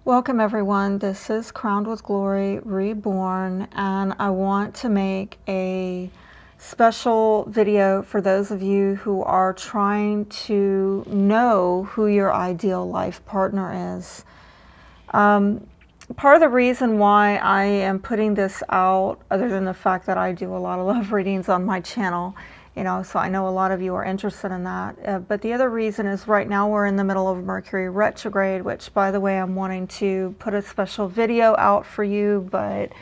Welcome everyone, this is Crowned with Glory Reborn, and I want to make a special video for those of you who are trying to know who your ideal life partner is. Part of the reason why I am putting this out, other than the fact that I do a lot of love readings on my channel, so I know a lot of you are interested in that. But the other reason is right now we're in the middle of Mercury retrograde, which, by the way, I'm wanting to put a special video out for you, but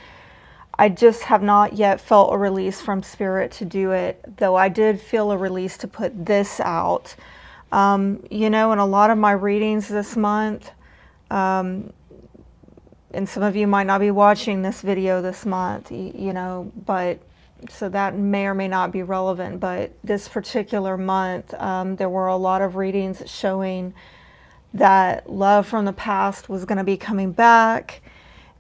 I just have not yet felt a release from Spirit to do it, though I did feel a release to put this out. In a lot of my readings this month, and some of you might not be watching this video this month, but so that may or may not be relevant, but this particular month, there were a lot of readings showing that love from the past was going to be coming back,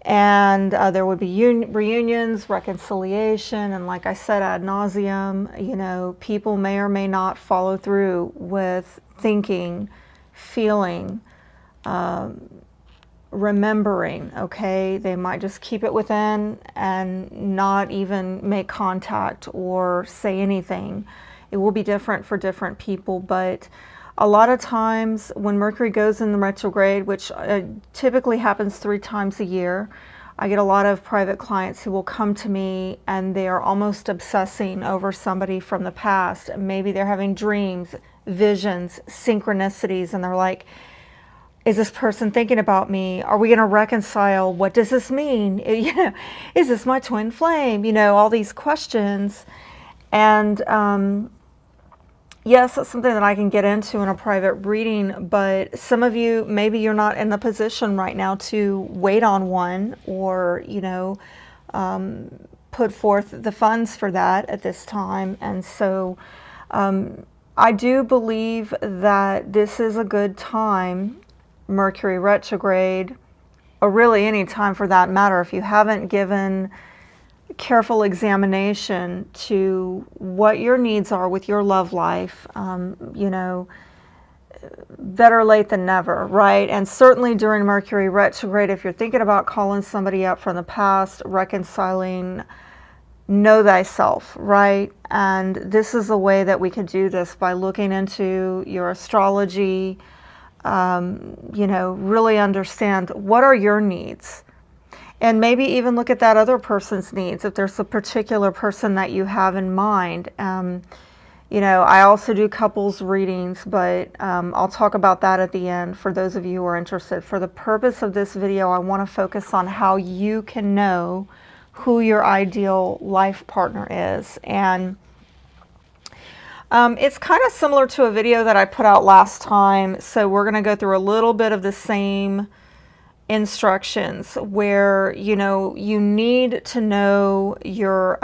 and there would be reunions, reconciliation, and like I said ad nauseum, people may or may not follow through with thinking, feeling, remembering. Okay, they might just keep it within and not even make contact or say anything. It will be different for different people, but a lot of times when Mercury goes in the retrograde, which typically happens 3 times a year, I get a lot of private clients who will come to me and they are almost obsessing over somebody from the past. Maybe they're having dreams, visions, synchronicities, and they're like, is this person thinking about me? Are we going to reconcile? What does this mean? Is this my twin flame? All these questions. And yes, that's something that I can get into in a private reading, but some of you, maybe you're not in the position right now to wait on one or, put forth the funds for that at this time. And so I do believe that this is a good time, Mercury retrograde, or really any time for that matter, if you haven't given careful examination to what your needs are with your love life, better late than never, right? And certainly during Mercury retrograde, if you're thinking about calling somebody up from the past, reconciling, know thyself, right? And this is a way that we could do this by looking into your astrology, really understand what are your needs, and maybe even look at that other person's needs if there's a particular person that you have in mind. I also do couples readings, but I'll talk about that at the end for those of you who are interested. For the purpose of this video, I want to focus on how you can know who your ideal life partner is. And it's kind of similar to a video that I put out last time, so we're going to go through a little bit of the same instructions where you need to know your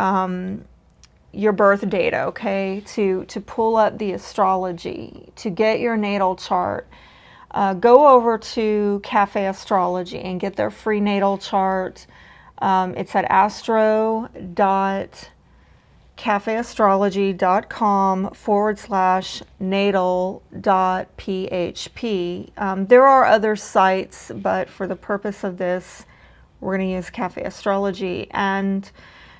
birth data, okay, to pull up the astrology, to get your natal chart. Go over to Cafe Astrology and get their free natal chart. It's at astro.cafeastrology.com/natal.php. There are other sites, but for the purpose of this, we're going to use Cafe Astrology. And,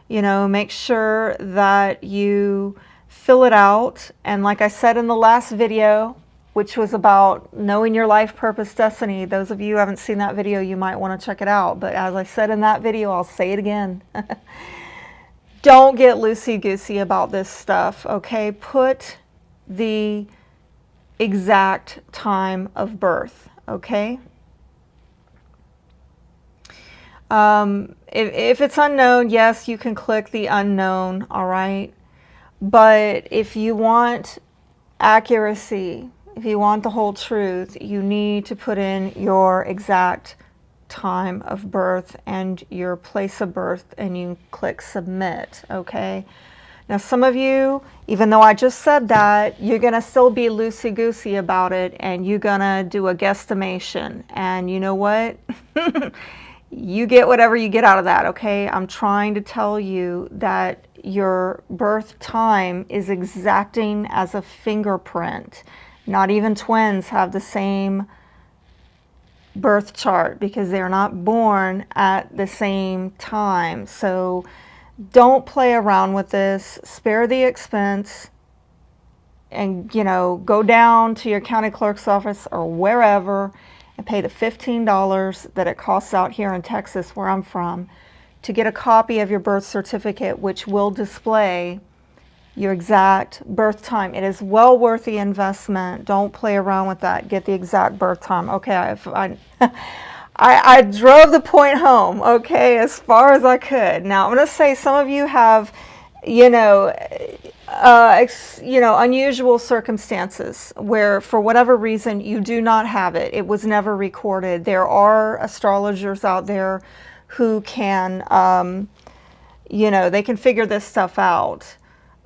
make sure that you fill it out. And like I said in the last video, which was about knowing your life purpose destiny, those of you who haven't seen that video, you might want to check it out. But as I said in that video, I'll say it again. Don't get loosey-goosey about this stuff, okay? Put the exact time of birth, okay? If it's unknown, yes, you can click the unknown, all right? But if you want accuracy, if you want the whole truth, you need to put in your exact time of birth and your place of birth, and you click submit, okay? Now some of you, even though I just said that, you're gonna still be loosey-goosey about it, and you're gonna do a guesstimation, and you know what? You get whatever you get out of that, okay? I'm trying to tell you that your birth time is exacting as a fingerprint. Not even twins have the same birth chart because they're not born at the same time. So don't play around with this. Spare the expense and, you know, go down to your county clerk's office or wherever and pay the $15 that it costs out here in Texas, where I'm from, to get a copy of your birth certificate, which will display your exact birth time. It is well worth the investment. Don't play around with that. Get the exact birth time. Okay, I drove the point home, okay, as far as I could. Now, I'm going to say some of you have, you know, unusual circumstances where, for whatever reason, you do not have it. It was never recorded. There are astrologers out there who can, they can figure this stuff out.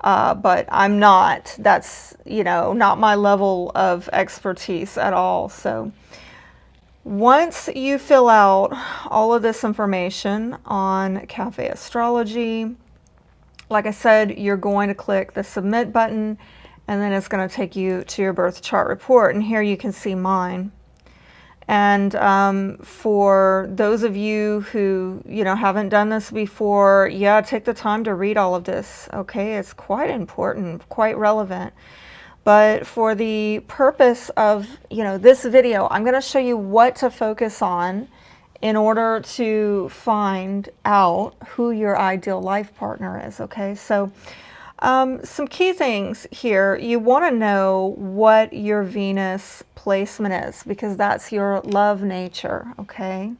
But I'm not. That's, not my level of expertise at all. So once you fill out all of this information on Cafe Astrology, like I said, you're going to click the submit button, and then it's going to take you to your birth chart report. And here you can see mine. And for those of you who, haven't done this before, yeah, take the time to read all of this, okay? It's quite important, quite relevant. But for the purpose of, this video, I'm going to show you what to focus on in order to find out who your ideal life partner is, okay? So some key things here. You want to know what your Venus placement is, because that's your love nature, okay?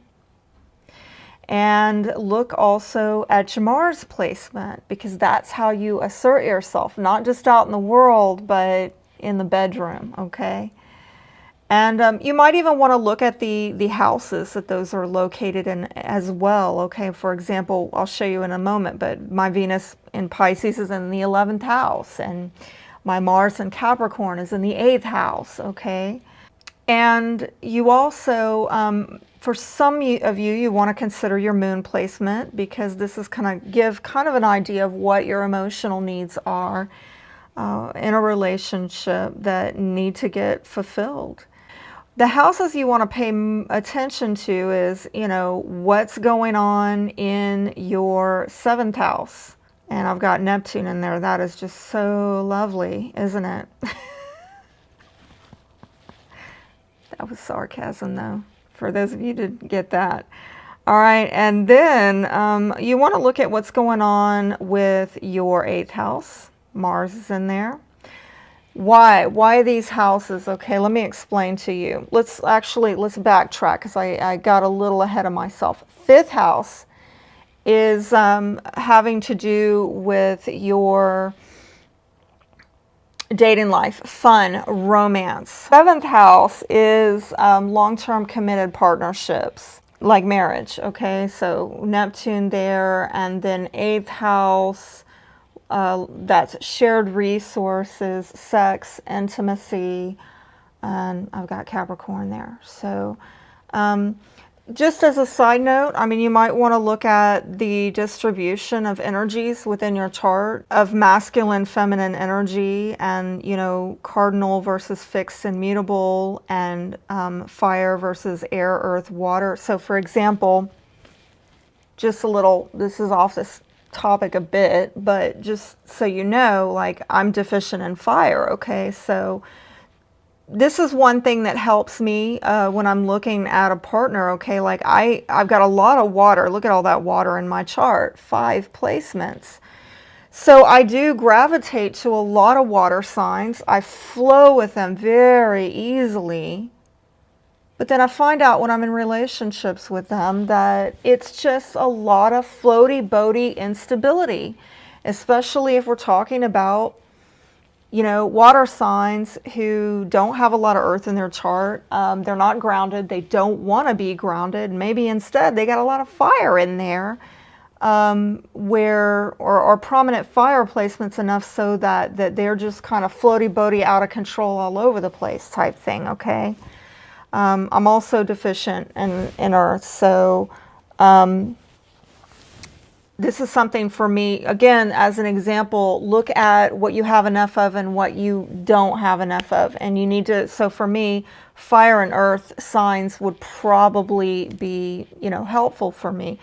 And look also at your Mars placement, because that's how you assert yourself, not just out in the world, but in the bedroom, okay? And you might even want to look at the houses that those are located in as well, okay? For example, I'll show you in a moment, but my Venus in Pisces is in the 11th house, and my Mars in Capricorn is in the 8th house, okay? And you also, for some of you, you want to consider your moon placement, because this is going to give kind of an idea of what your emotional needs are in a relationship that need to get fulfilled. The houses you want to pay attention to is, what's going on in your 7th house. And I've got Neptune in there. That is just so lovely, isn't it? That was sarcasm, though, for those of you to get that. All right, and then you want to look at what's going on with your 8th house. Mars is in there. Why these houses? Okay, let me explain to you. Let's backtrack, because I got a little ahead of myself. 5th house is having to do with your dating life, fun, romance. 7th house is long-term committed partnerships, like marriage, okay? So Neptune there, and then 8th house, that's shared resources, sex, intimacy, and I've got Capricorn there. So just as a side note, you might want to look at the distribution of energies within your chart of masculine, feminine energy, and, cardinal versus fixed and mutable, and fire versus air, earth, water. So for example, just a little, this is off this topic a bit, but just so you know, like, I'm deficient in fire, okay? So this is one thing that helps me when I'm looking at a partner, okay? Like, I've got a lot of water. Look at all that water in my chart, 5 placements. So I do gravitate to a lot of water signs. I flow with them very easily. But then I find out when I'm in relationships with them that it's just a lot of floaty-boaty instability, especially if we're talking about, water signs who don't have a lot of earth in their chart. They're not grounded. They don't want to be grounded. Maybe instead they got a lot of fire in there, or prominent fire placements enough so that they're just kind of floaty-boaty, out of control, all over the place type thing, okay? I'm also deficient in earth, so this is something for me, again, as an example, look at what you have enough of and what you don't have enough of. And you need to, so for me, fire and earth signs would probably be, you know, helpful for me.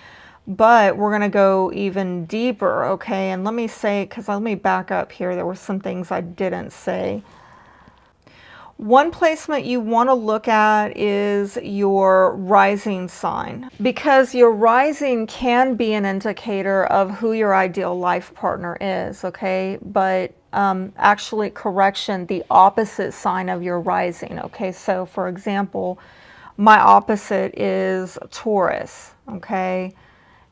But we're going to go even deeper, okay? And let me say, because let me back up here. There were some things I didn't say. One placement you want to look at is your rising sign, because your rising can be an indicator of who your ideal life partner is, okay? But actually, correction, the opposite sign of your rising, okay? So for example, my opposite is Taurus, okay?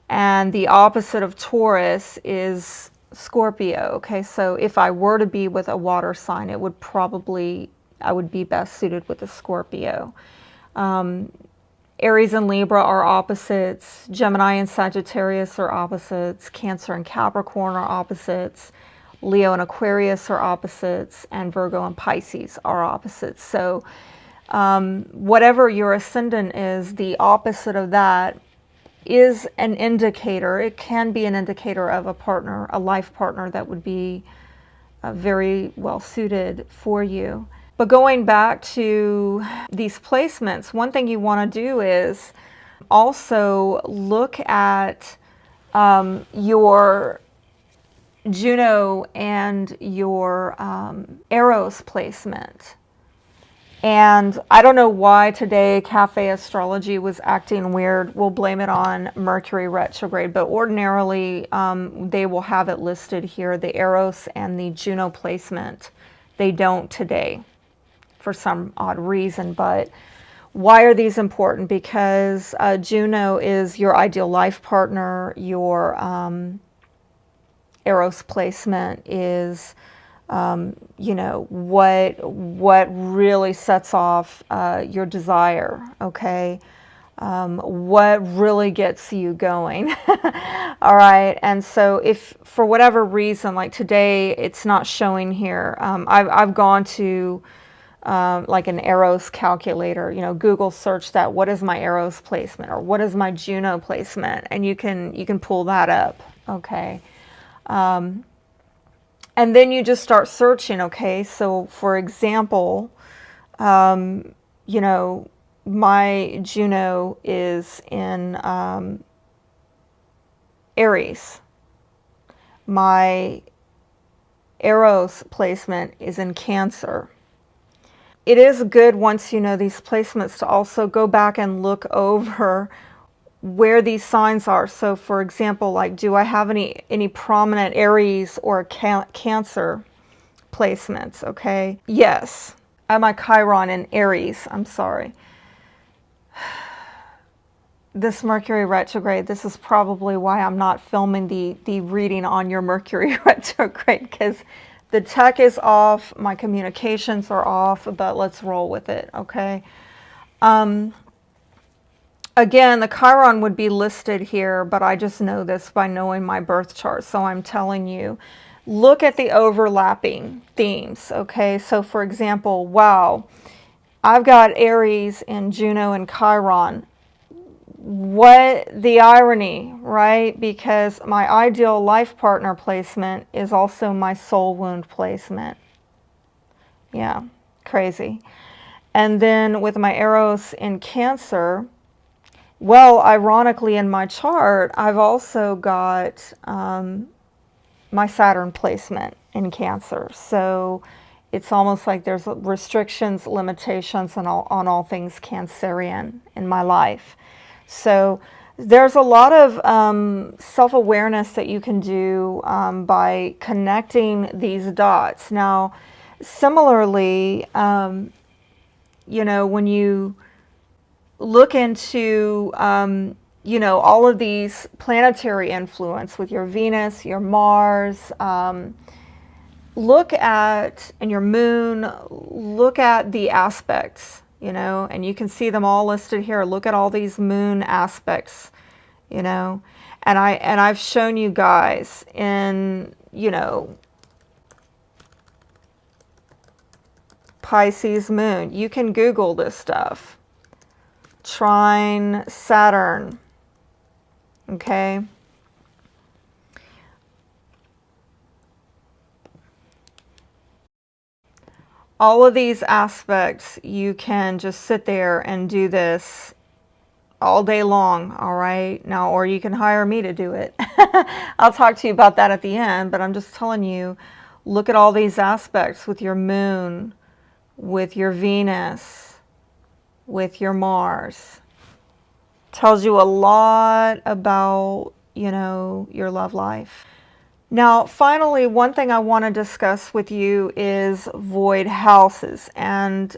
And the opposite of Taurus is Scorpio, okay? So if I were to be with a water sign, it would probably, I would be best suited with a Scorpio. Aries and Libra are opposites. Gemini and Sagittarius are opposites. Cancer and Capricorn are opposites. Leo and Aquarius are opposites. And Virgo and Pisces are opposites. So whatever your ascendant is, the opposite of that is an indicator. It can be an indicator of a partner, a life partner that would be very well suited for you. But going back to these placements, one thing you want to do is also look at your Juno and your Eros placement. And I don't know why today Cafe Astrology was acting weird. We'll blame it on Mercury retrograde, but ordinarily they will have it listed here, the Eros and the Juno placement. They don't today for some odd reason. But why are these important? Because Juno is your ideal life partner. Your Eros placement is you know, what really sets off your desire, okay? What really gets you going. All right. And so if for whatever reason, like today, it's not showing here, I've gone to like an Eros calculator, you know, Google search that, what is my Eros placement or what is my Juno placement? And you can pull that up, okay? And then you just start searching, okay? So for example, you know, my Juno is in Aries. My Eros placement is in Cancer. It is good once you know these placements to also go back and look over where these signs are. So for example, like, do I have any prominent Aries or Cancer placements? Okay. Yes. I have my Chiron in Aries. I'm sorry. This Mercury retrograde, this is probably why I'm not filming the reading on your Mercury retrograde, because the tech is off, my communications are off, but let's roll with it, okay? Again, the Chiron would be listed here, but I just know this by knowing my birth chart, so I'm telling you. Look at the overlapping themes, okay? So for example, wow, I've got Aries and Juno and Chiron. What the irony, right? Because my ideal life partner placement is also my soul wound placement. Yeah, crazy. And then with my Eros in Cancer, well, ironically in my chart, I've also got my Saturn placement in Cancer. So it's almost like there's restrictions, limitations on all things Cancerian in my life. So there's a lot of self-awareness that you can do by connecting these dots. Now, similarly, you know, when you look into, you know, all of these planetary influence with your Venus, your Mars, look at, and your moon, look at the aspects, you know, and you can see them all listed here. Look at all these moon aspects, you know, and I've shown you guys in, you know, Pisces moon. You can Google this stuff. Trine Saturn, okay? all of these aspects, you can just sit there and do this all day long, all right? Now, or you can hire me to do it. I'll talk to you about that at the end, but I'm just telling you, look at all these aspects with your moon, with your Venus, with your Mars. Tells you a lot about, you know, your love life. Now, finally, one thing I want to discuss with you is void houses. And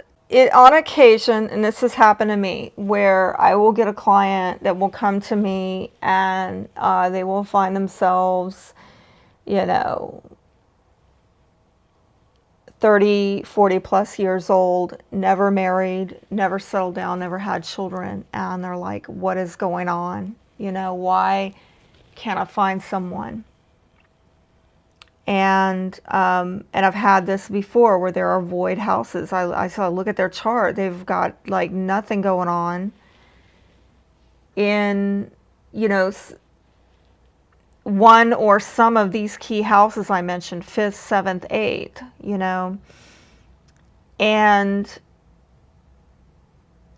on occasion, and this has happened to me, where I will get a client that will come to me and they will find themselves, you know, 30, 40 plus years old, never married, never settled down, never had children. And they're like, what is going on? You know, why can't I find someone? And I've had this before where there are void houses. I saw, look at their chart. They've got like nothing going on in, you know, one or some of these key houses I mentioned, 5th, 7th, 8th, you know. And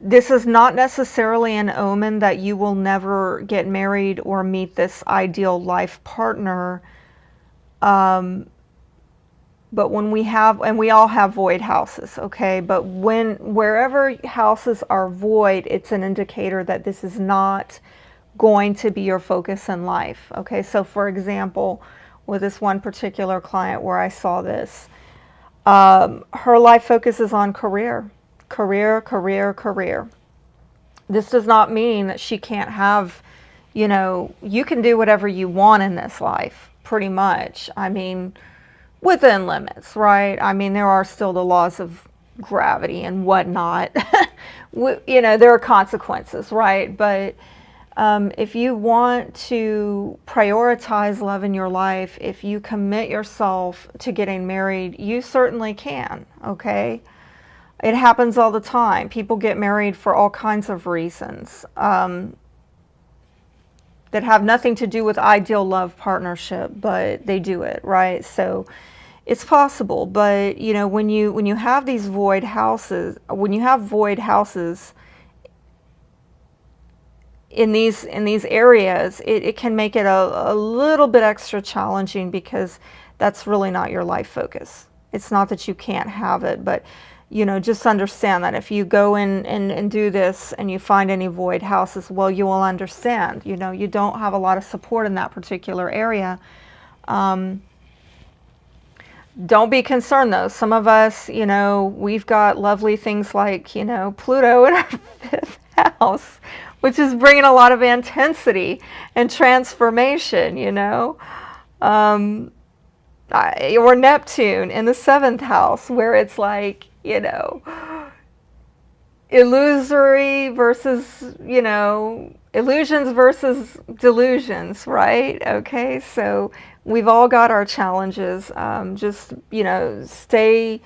this is not necessarily an omen that you will never get married or meet this ideal life partner. But when we have, and we all have void houses, okay? But wherever houses are void, it's an indicator that this is not going to be your focus in life, okay? So for example, with this one particular client where I saw this, her life focus is on career. This does not mean that she can't have, you know, you can do whatever you want in this life, pretty much. I mean, within limits, right? I mean, there are still the laws of gravity and whatnot. You know, there are consequences, right? But if you want to prioritize love in your life, if you commit yourself to getting married, you certainly can, okay? It happens all the time. People get married for all kinds of reasons that have nothing to do with ideal love partnership, but they do it, right? So it's possible. But you know, when you have these void houses, when you have void houses in these areas, it can make it a little bit extra challenging, because that's really not your life focus. It's not that you can't have it, but you know, just understand that if you go in and do this and you find any void houses, well, you will understand, you know, you don't have a lot of support in that particular area. Don't be concerned though. Some of us, you know, we've got lovely things like, you know, Pluto in our 5th house, which is bringing a lot of intensity and transformation, you know. Or Neptune in the 7th house, where it's like, you know, illusory versus, you know, illusions versus delusions, right? Okay, so we've all got our challenges. Just, you know, stay,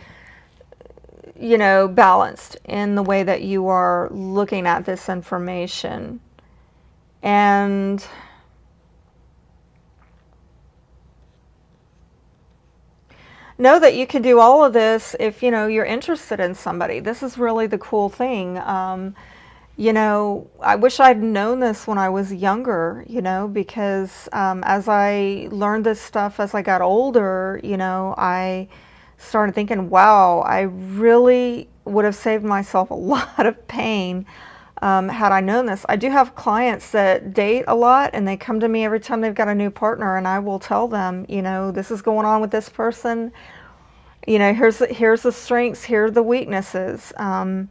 you know, balanced in the way that you are looking at this information. And know that you can do all of this if, you know, you're interested in somebody. This is really the cool thing. You know, I wish I'd known this when I was younger, you know, because as I learned this stuff as I got older, you know, I started thinking, wow, I really would have saved myself a lot of pain had I known this. I do have clients that date a lot, and they come to me every time they've got a new partner, and I will tell them, you know, this is going on with this person. You know, here's the strengths, here are the weaknesses, and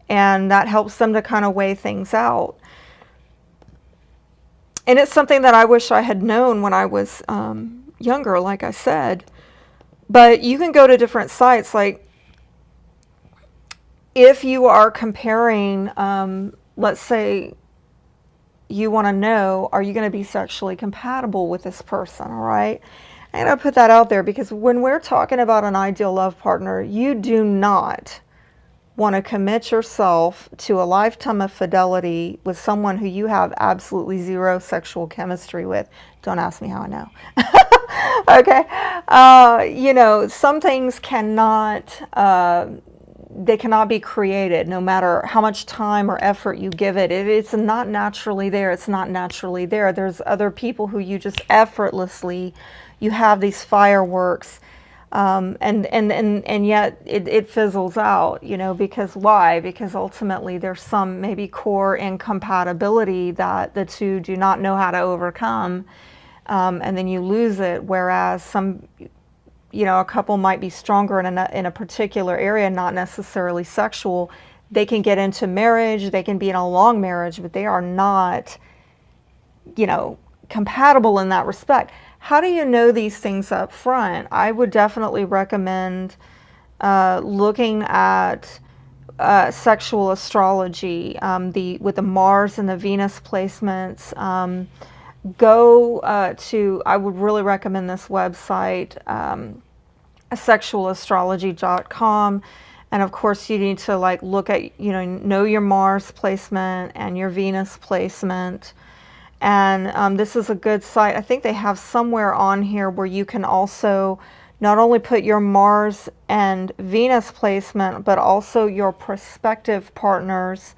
that helps them to kind of weigh things out. And it's something that I wish I had known when I was younger, like I said. But you can go to different sites, like if you are comparing, let's say you want to know, are you going to be sexually compatible with this person, all right? I'm going to put that out there, because when we're talking about an ideal love partner, you do not want to commit yourself to a lifetime of fidelity with someone who you have absolutely zero sexual chemistry with. Don't ask me how I know. Okay. You know, some things cannot, they cannot be created no matter how much time or effort you give it. It's not naturally there. It's not naturally there. There's other people who you just effortlessly, you have these fireworks. And yet it fizzles out, you know, because why? Because ultimately there's some maybe core incompatibility that the two do not know how to overcome, and then you lose it. Whereas some, you know, a couple might be stronger in a particular area, not necessarily sexual. They can get into marriage, they can be in a long marriage, but they are not, you know, compatible in that respect. How do you know these things up front? I would definitely recommend looking at sexual astrology, with the Mars and the Venus placements. I would really recommend this website, sexualastrology.com. And of course you need to like look at, you know your Mars placement and your Venus placement. And this is a good site. I think they have somewhere on here where you can also not only put your Mars and Venus placement, but also your prospective partners,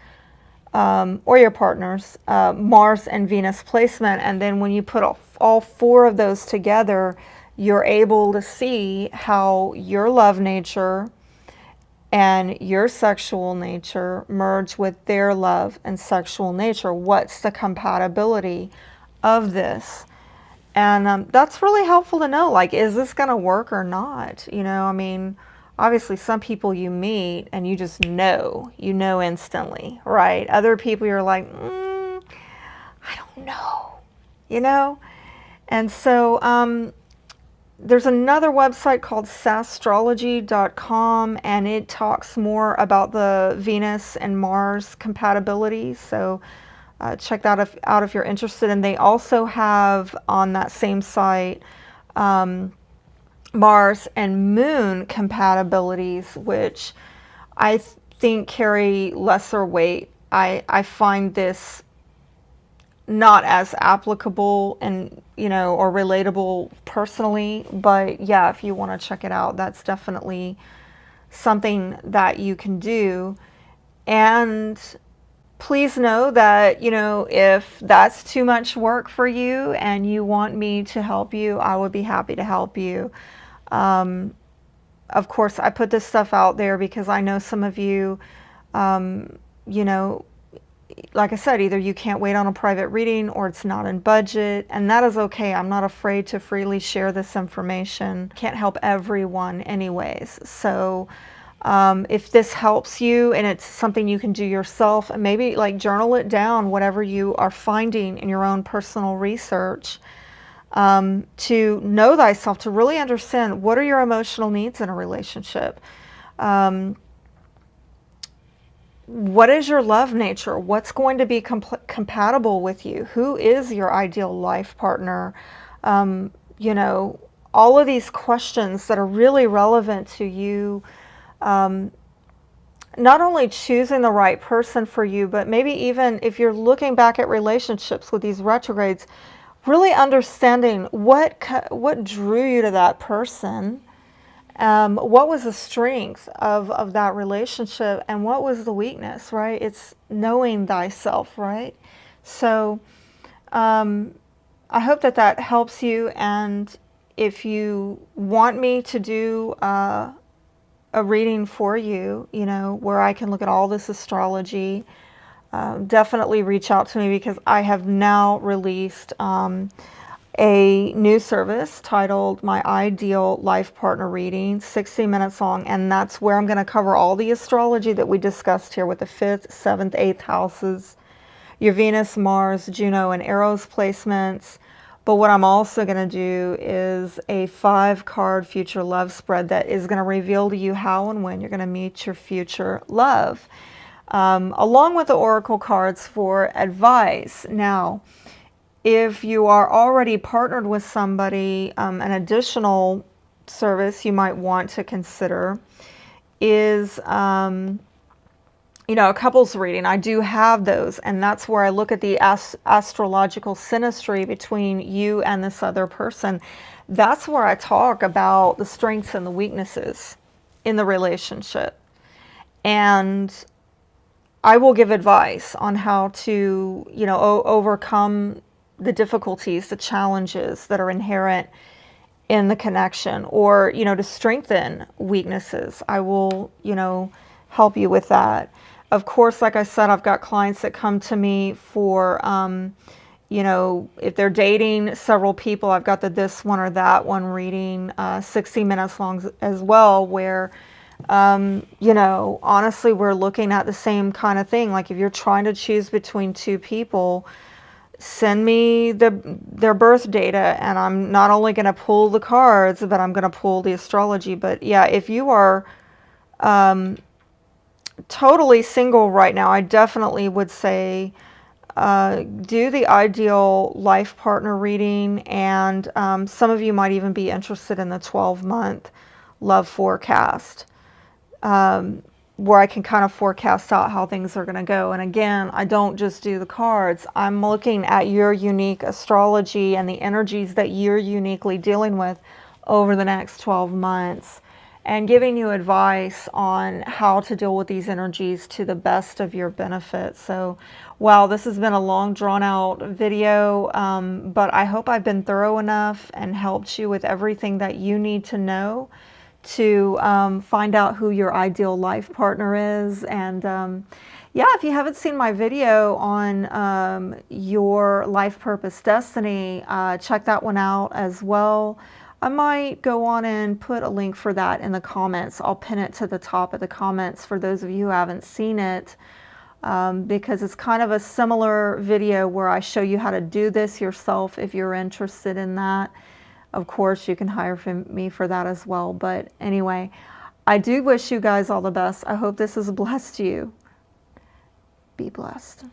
or your partner's Mars and Venus placement. And then when you put all four of those together, you're able to see how your love nature and your sexual nature merge with their love and sexual nature. What's the compatibility of this? And that's really helpful to know, like, is this going to work or not? You know, I mean, obviously some people you meet and you just know, you know instantly, right? Other people you're like, I don't know, you know? And so there's another website called sastrology.com, and it talks more about the Venus and Mars compatibility. So check that out if you're interested. And they also have on that same site Mars and Moon compatibilities, which I think carry lesser weight. I find this not as applicable and, you know, or relatable personally, but yeah, if you want to check it out, that's definitely something that you can do. And please know that, you know, if that's too much work for you and you want me to help you, I would be happy to help you. Of course, I put this stuff out there because I know some of you, you know, like I said, either you can't wait on a private reading or it's not in budget, and that is okay. I'm not afraid to freely share this information. Can't help everyone anyways. So if this helps you and it's something you can do yourself, and maybe like journal it down, whatever you are finding in your own personal research, to know thyself, to really understand what are your emotional needs in a relationship. What is your love nature? What's going to be compatible with you? Who is your ideal life partner? You know, all of these questions that are really relevant to you, not only choosing the right person for you, but maybe even if you're looking back at relationships with these retrogrades, really understanding what drew you to that person. What was the strength of that relationship and what was the weakness, right? It's knowing thyself, right? So I hope that helps you. And if you want me to do a reading for you, you know, where I can look at all this astrology, definitely reach out to me, because I have now released a new service titled My Ideal Life Partner Reading, 60 minutes long, and that's where I'm going to cover all the astrology that we discussed here with the 5th, 7th, 8th houses, your Venus, Mars, Juno, and Eros placements. But what I'm also going to do is a 5-card future love spread that is going to reveal to you how and when you're going to meet your future love, along with the oracle cards for advice. Now, if you are already partnered with somebody, an additional service you might want to consider is you know, a couples reading, I do have those, and that's where I look at the astrological synastry between you and this other person. That's where I talk about the strengths and the weaknesses in the relationship. And I will give advice on how to, you know, overcome the difficulties, the challenges that are inherent in the connection, or, you know, to strengthen weaknesses. I will, you know, help you with that. Of course, like I said, I've got clients that come to me for, you know, if they're dating several people, I've got the this one or that one reading, 60 minutes long as well, where, you know, honestly, we're looking at the same kind of thing. Like if you're trying to choose between two people, send me their birth data, and I'm not only going to pull the cards, but I'm going to pull the astrology. But yeah, if you are totally single right now, I definitely would say do the ideal life partner reading, and some of you might even be interested in the 12-month love forecast, where I can kind of forecast out how things are going to go. And again, I don't just do the cards. I'm looking at your unique astrology and the energies that you're uniquely dealing with over the next 12 months, and giving you advice on how to deal with these energies to the best of your benefit. So, wow, this has been a long, drawn-out video, but I hope I've been thorough enough and helped you with everything that you need to know to find out who your ideal life partner is. And yeah, if you haven't seen my video on your life purpose destiny, check that one out as well. I might go on and put a link for that in the comments. I'll pin it to the top of the comments for those of you who haven't seen it, because it's kind of a similar video where I show you how to do this yourself if you're interested in that. Of course, you can hire me for that as well. But anyway, I do wish you guys all the best. I hope this has blessed you. Be blessed.